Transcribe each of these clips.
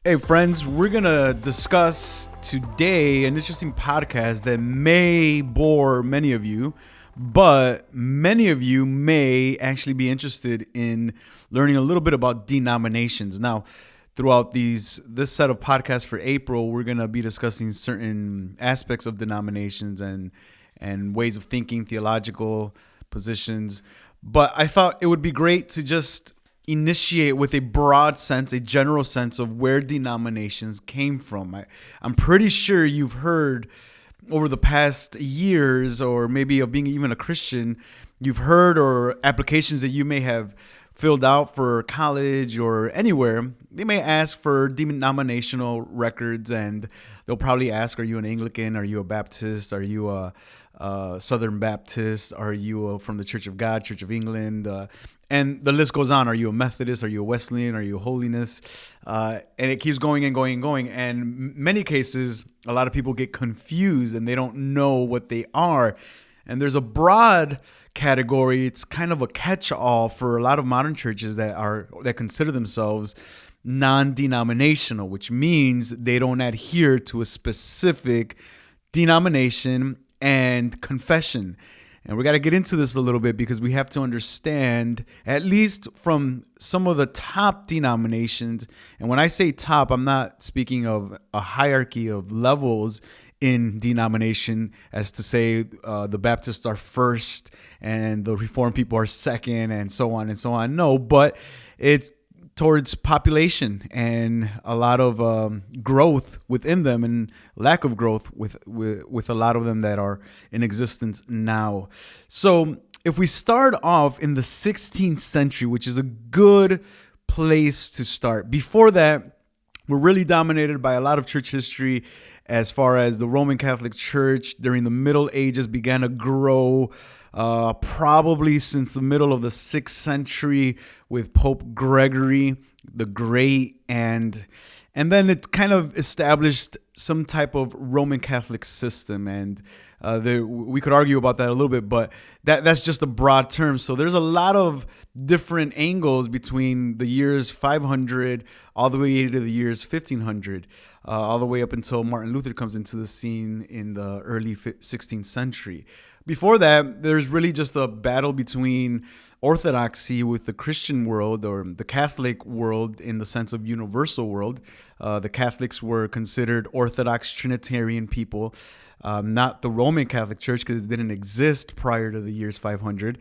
Hey friends, we're gonna discuss today an interesting podcast that may bore many of you, but many of you may actually be interested in learning a little bit about denominations. Now, throughout this set of podcasts for April, we're gonna be discussing certain aspects of denominations and ways of thinking, theological positions. But I thought it would be great to just initiate with a broad sense, a general sense of where denominations came from. I'm pretty sure you've heard over the past years, or maybe of being even a Christian, you've heard or applications that you may have filled out for college or anywhere. They may ask for denominational records, and they'll probably ask, are you an Anglican? Are you a Baptist? Are you a Southern Baptist? Are you from the Church of God, Church of England? And the list goes on. Are you a Methodist? Are you a Wesleyan? Are you a Holiness? And it keeps going and going and going. And in many cases, a lot of people get confused and they don't know what they are. And there's a broad category. It's kind of a catch-all for a lot of modern churches that consider themselves non-denominational, which means they don't adhere to a specific denomination and confession. And we got to get into this a little bit because we have to understand, at least from some of the top denominations. And when I say top, I'm not speaking of a hierarchy of levels in denomination, as to say the Baptists are first and the Reformed people are second and so on and so on. No, but it's towards population and a lot of growth within them and lack of growth with a lot of them that are in existence now. So if we start off in the 16th century, which is a good place to start. Before that, we're really dominated by a lot of church history as far as the Roman Catholic Church during the Middle Ages began to grow, probably since the middle of the 6th century with Pope Gregory the Great, and then it kind of established some type of Roman Catholic system, and we could argue about that a little bit, but that's just a broad term. So there's a lot of different angles between the years 500 all the way to the years 1500, all the way up until Martin Luther comes into the scene in the early 16th century. Before that, there's really just a battle between orthodoxy with the Christian world, or the Catholic world in the sense of universal world. The Catholics were considered Orthodox Trinitarian people, not the Roman Catholic Church, because it didn't exist prior to the years 500.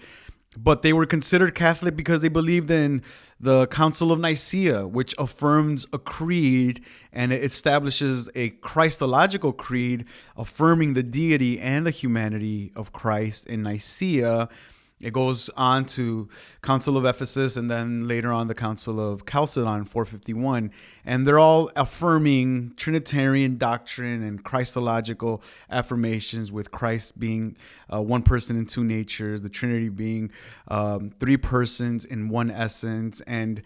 But they were considered Catholic because they believed in the Council of Nicaea, which affirms a creed, and it establishes a Christological creed affirming the deity and the humanity of Christ in Nicaea. It goes on to Council of Ephesus, and then later on the Council of Chalcedon, 451. And they're all affirming Trinitarian doctrine and Christological affirmations, with Christ being one person in two natures, the Trinity being three persons in one essence. And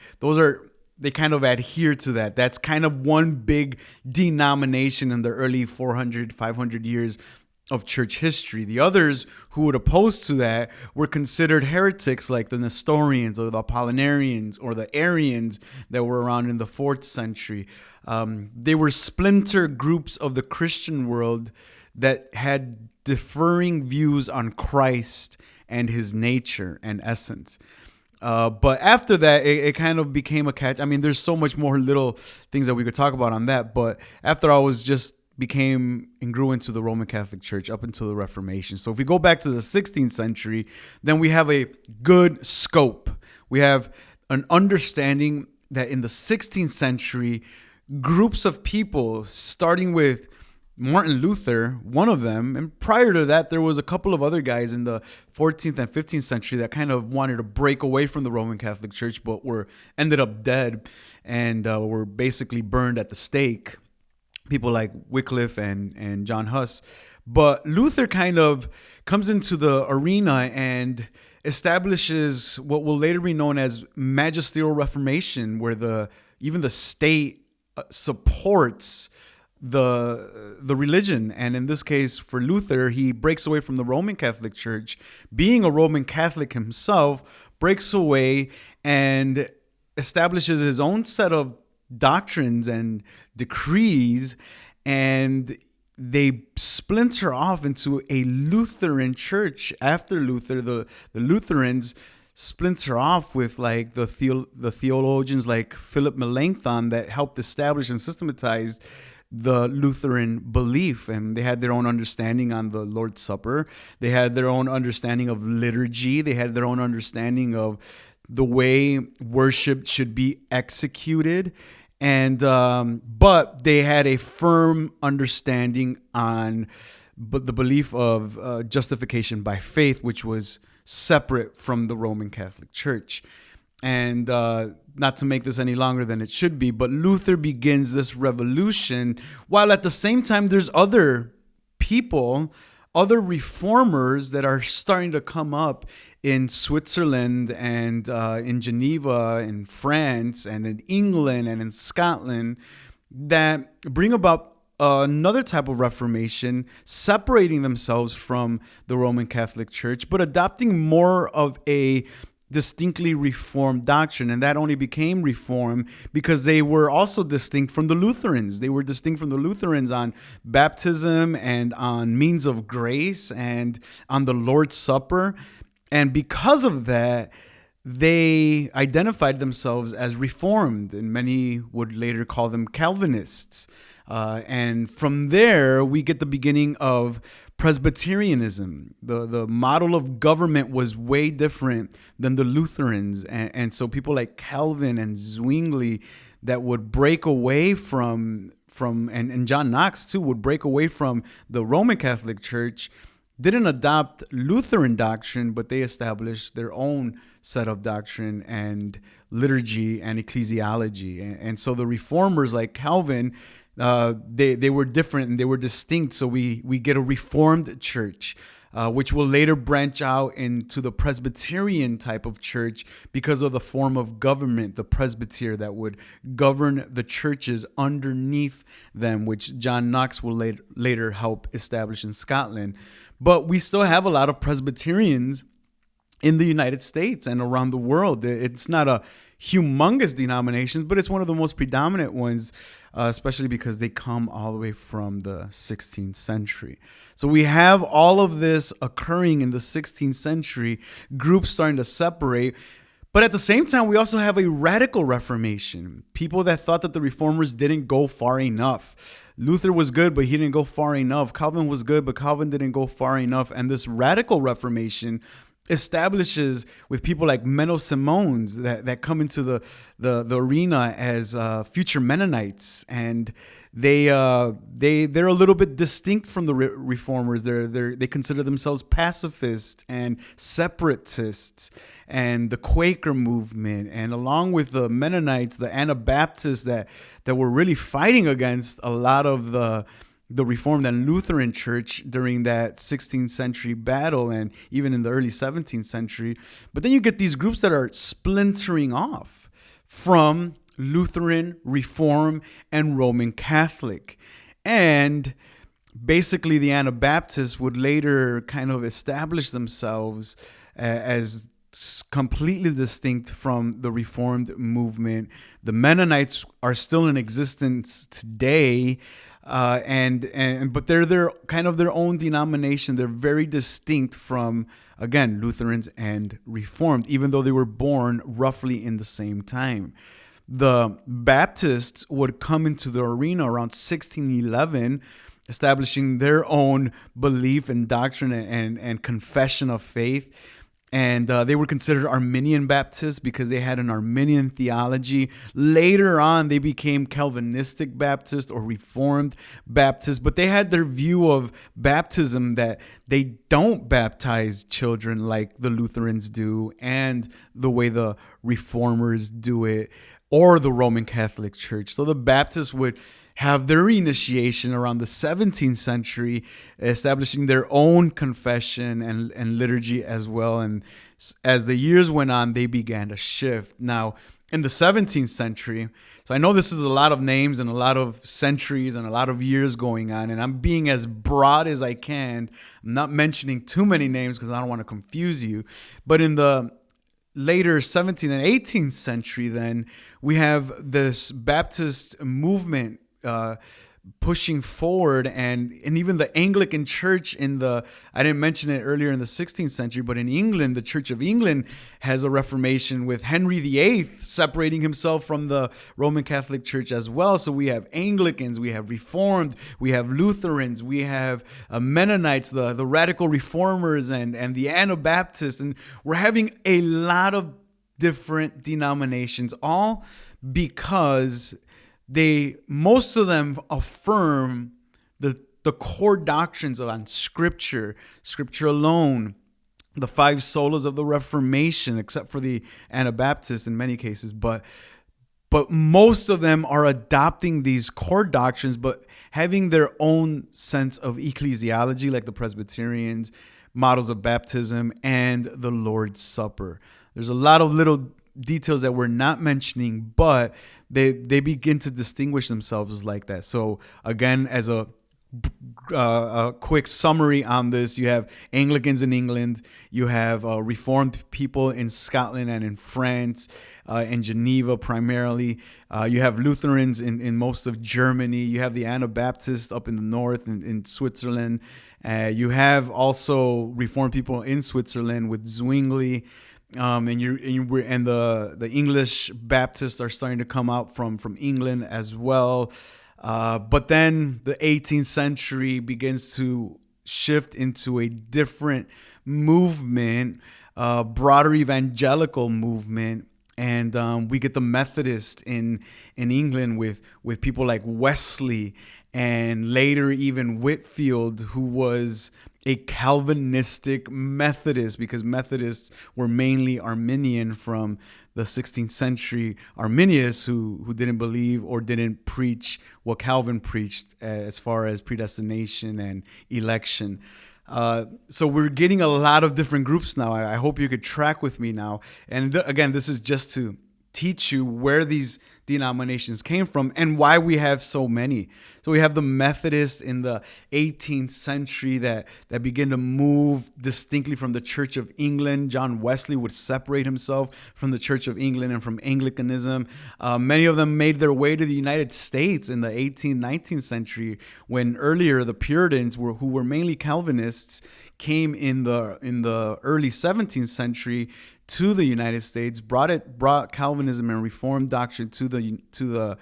they kind of adhere to that. That's kind of one big denomination in the early 400, 500 years of church history. The others who would oppose to that were considered heretics, like the Nestorians or the Apollinarians or the Arians that were around in the 4th century. They were splinter groups of the Christian world that had differing views on Christ and his nature and essence. But after that, it kind of became a catch. I mean, there's so much more little things that we could talk about on that. But after all, became and grew into the Roman Catholic Church up until the Reformation. So if we go back to the 16th century, then we have a good scope. We have an understanding that in the 16th century, groups of people, starting with Martin Luther, one of them, and prior to that, there was a couple of other guys in the 14th and 15th century that kind of wanted to break away from the Roman Catholic Church, but ended up dead and were basically burned at the stake. People like Wycliffe and John Huss. But Luther kind of comes into the arena and establishes what will later be known as magisterial reformation, where even the state supports the religion. And in this case, for Luther, he breaks away from the Roman Catholic Church. Being a Roman Catholic himself, breaks away and establishes his own set of doctrines and decrees, and they splinter off into a Lutheran church. After Luther, the Lutherans splinter off with like the theologians like Philip Melanchthon that helped establish and systematize the Lutheran belief, and they had their own understanding on the Lord's Supper. They had their own understanding of liturgy. They had their own understanding of the way worship should be executed. And but they had a firm understanding on the belief of justification by faith, which was separate from the Roman Catholic Church. And not to make this any longer than it should be, but Luther begins this revolution, while at the same time there's other people, other reformers that are starting to come up in Switzerland and in Geneva, in France, and in England, and in Scotland, that bring about another type of reformation, separating themselves from the Roman Catholic Church, but adopting more of a distinctly Reformed doctrine. And that only became Reformed because they were also distinct from the Lutherans. They were distinct from the Lutherans on baptism and on means of grace and on the Lord's Supper. And because of that, they identified themselves as Reformed, and many would later call them Calvinists. And from there, we get the beginning of Presbyterianism. The model of government was way different than the Lutherans. And so people like Calvin and Zwingli that would break away from and John Knox too would break away from the Roman Catholic Church, didn't adopt Lutheran doctrine, but they established their own set of doctrine and liturgy and ecclesiology. And so the reformers like Calvin, they were different and they were distinct. So we get a Reformed church, which will later branch out into the Presbyterian type of church because of the form of government, the presbyter that would govern the churches underneath them, which John Knox will later help establish in Scotland. But we still have a lot of Presbyterians in the United States and around the world. It's not a humongous denomination, but it's one of the most predominant ones, especially because they come all the way from the 16th century. So we have all of this occurring in the 16th century, groups starting to separate. But at the same time, we also have a radical Reformation, people that thought that the reformers didn't go far enough. Luther was good, but he didn't go far enough. Calvin was good, but Calvin didn't go far enough. And this radical Reformation establishes with people like Menno Simons that come into the arena as future Mennonites, and they're a little bit distinct from the reformers. They consider themselves pacifists and separatists, and the Quaker movement, and along with the Mennonites, the Anabaptists that were really fighting against a lot of the Reformed and Lutheran church during that 16th century battle, and even in the early 17th century. But then you get these groups that are splintering off from Lutheran, Reformed, and Roman Catholic. And basically the Anabaptists would later kind of establish themselves as completely distinct from the Reformed movement. The Mennonites are still in existence today, but they're kind of their own denomination. They're very distinct from, again, Lutherans and Reformed, even though they were born roughly in the same time. The Baptists would come into the arena around 1611, establishing their own belief and doctrine and confession of faith. And they were considered Arminian Baptists because they had an Arminian theology. Later on, they became Calvinistic Baptists or Reformed Baptists, but they had their view of baptism that they don't baptize children like the Lutherans do and the way the Reformers do it, or the Roman Catholic Church. So the Baptists would have their initiation around the 17th century, establishing their own confession and liturgy as well. And as the years went on, they began to shift. Now, in the 17th century, so I know this is a lot of names and a lot of centuries and a lot of years going on, and I'm being as broad as I can. I'm not mentioning too many names because I don't want to confuse you. But in the later 17th and 18th century, then we have this Baptist movement pushing forward, and even the Anglican Church I didn't mention it earlier, in the 16th century, but in England, the Church of England has a Reformation with Henry VIII separating himself from the Roman Catholic Church as well. So we have Anglicans, we have Reformed, we have Lutherans, we have Mennonites, the radical reformers, and the Anabaptists, and we're having a lot of different denominations, all because most of them affirm the core doctrines on Scripture alone, the 5 solas of the Reformation, except for the Anabaptists in many cases. But most of them are adopting these core doctrines, but having their own sense of ecclesiology, like the Presbyterians, models of baptism, and the Lord's Supper. There's a lot of little details that we're not mentioning, but they begin to distinguish themselves like that. So again, as a quick summary on this, you have Anglicans in England, you have Reformed people in Scotland and in France, in Geneva primarily. You have Lutherans in most of Germany. You have the Anabaptists up in the north in Switzerland. You have also Reformed people in Switzerland with Zwingli. And the English Baptists are starting to come out from England as well. But then the 18th century begins to shift into a different movement, broader evangelical movement. And we get the Methodists in England with people like Wesley, and later even Whitefield, who was a Calvinistic Methodist, because Methodists were mainly Arminian from the 16th century. Arminius, who didn't believe or didn't preach what Calvin preached as far as predestination and election. So we're getting a lot of different groups now. I hope you could track with me now. And again, this is just to teach you where these denominations came from and why we have so many. So we have the Methodists in the 18th century that begin to move distinctly from the Church of England. John Wesley would separate himself from the Church of England and from Anglicanism. Many of them made their way to the United States in the 18th, 19th century, when earlier the Puritans, who were mainly Calvinists, came in the early 17th century to the United States, brought Calvinism and Reformed doctrine to the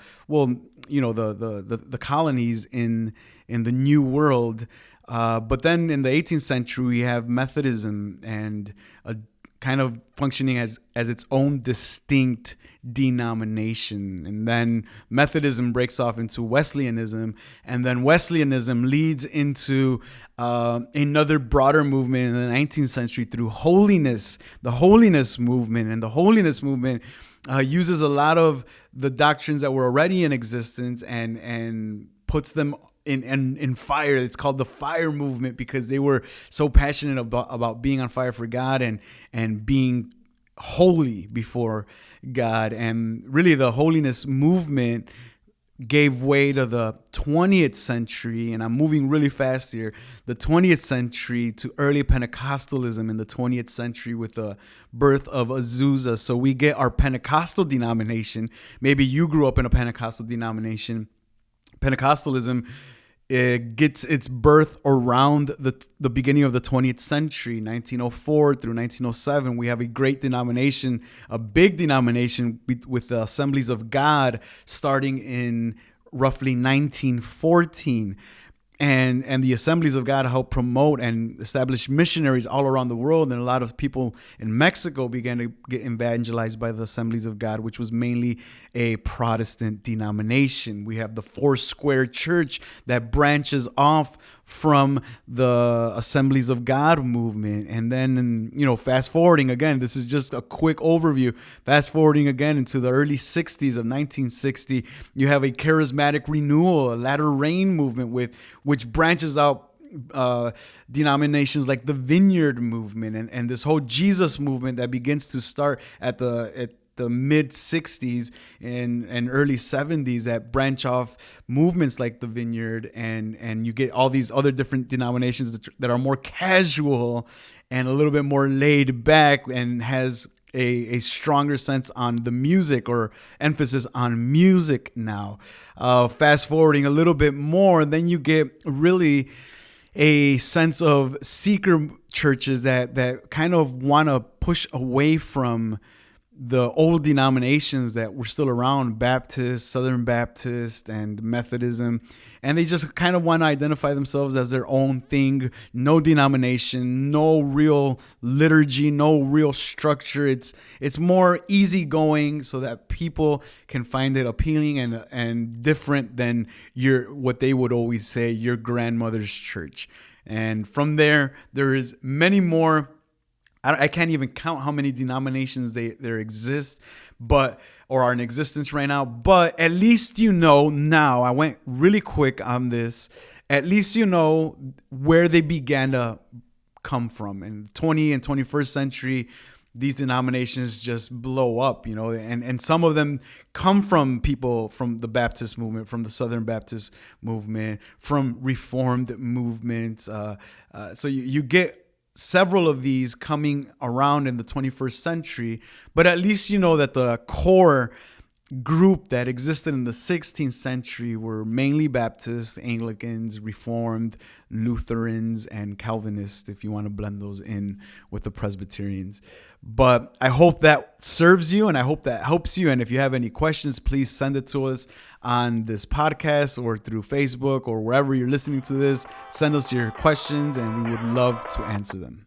colonies in the New World. But then in the 18th century, we have Methodism and kind of functioning as its own distinct denomination. And then Methodism breaks off into Wesleyanism, and then Wesleyanism leads into another broader movement in the 19th century through holiness, the holiness movement. And the holiness movement uses a lot of the doctrines that were already in existence and puts them in fire. It's called the fire movement because they were so passionate about being on fire for God and being holy before God. And really the holiness movement gave way to the 20th century, and I'm moving really fast here, the 20th century to early Pentecostalism in the 20th century with the birth of Azusa. So we get our Pentecostal denomination. Maybe you grew up in a Pentecostal denomination. Pentecostalism, it gets its birth around the beginning of the 20th century, 1904 through 1907. We have a great denomination, a big denomination with the Assemblies of God starting in roughly 1914. And the Assemblies of God helped promote and establish missionaries all around the world. And a lot of people in Mexico began to get evangelized by the Assemblies of God, which was mainly a Protestant denomination. We have the Foursquare Church that branches off from the Assemblies of God movement. And then, fast forwarding again, this is just a quick overview. Fast forwarding again into the early 60s of 1960, you have a charismatic renewal, a latter rain movement which branches out denominations like the Vineyard movement and this whole Jesus movement that begins to start at the mid 60s and early 70s that branch off movements like the Vineyard, and you get all these other different denominations that are more casual and a little bit more laid back and has a stronger sense on the music, or emphasis on music now. Fast forwarding a little bit more, then you get really a sense of seeker churches that kind of want to push away from the old denominations that were still around, Baptist, Southern Baptist, and Methodism. And they just kind of want to identify themselves as their own thing. No denomination, no real liturgy, no real structure. It's more easygoing so that people can find it appealing and different than what they would always say, your grandmother's church. And from there is many more. I can't even count how many denominations there exist, or are in existence right now. But at least you know now, I went really quick on this, at least you know where they began to come from. In the 20th and 21st century, these denominations just blow up, and some of them come from people from the Baptist movement, from the Southern Baptist movement, from Reformed movements. So you get several of these coming around in the 21st century, but at least you know that the core group that existed in the 16th century were mainly Baptists, Anglicans, Reformed, Lutherans, and Calvinists, if you want to blend those in with the Presbyterians. But I hope that serves you, and I hope that helps you. And if you have any questions, please send it to us on this podcast or through Facebook or wherever you're listening to this. Send us your questions, and we would love to answer them.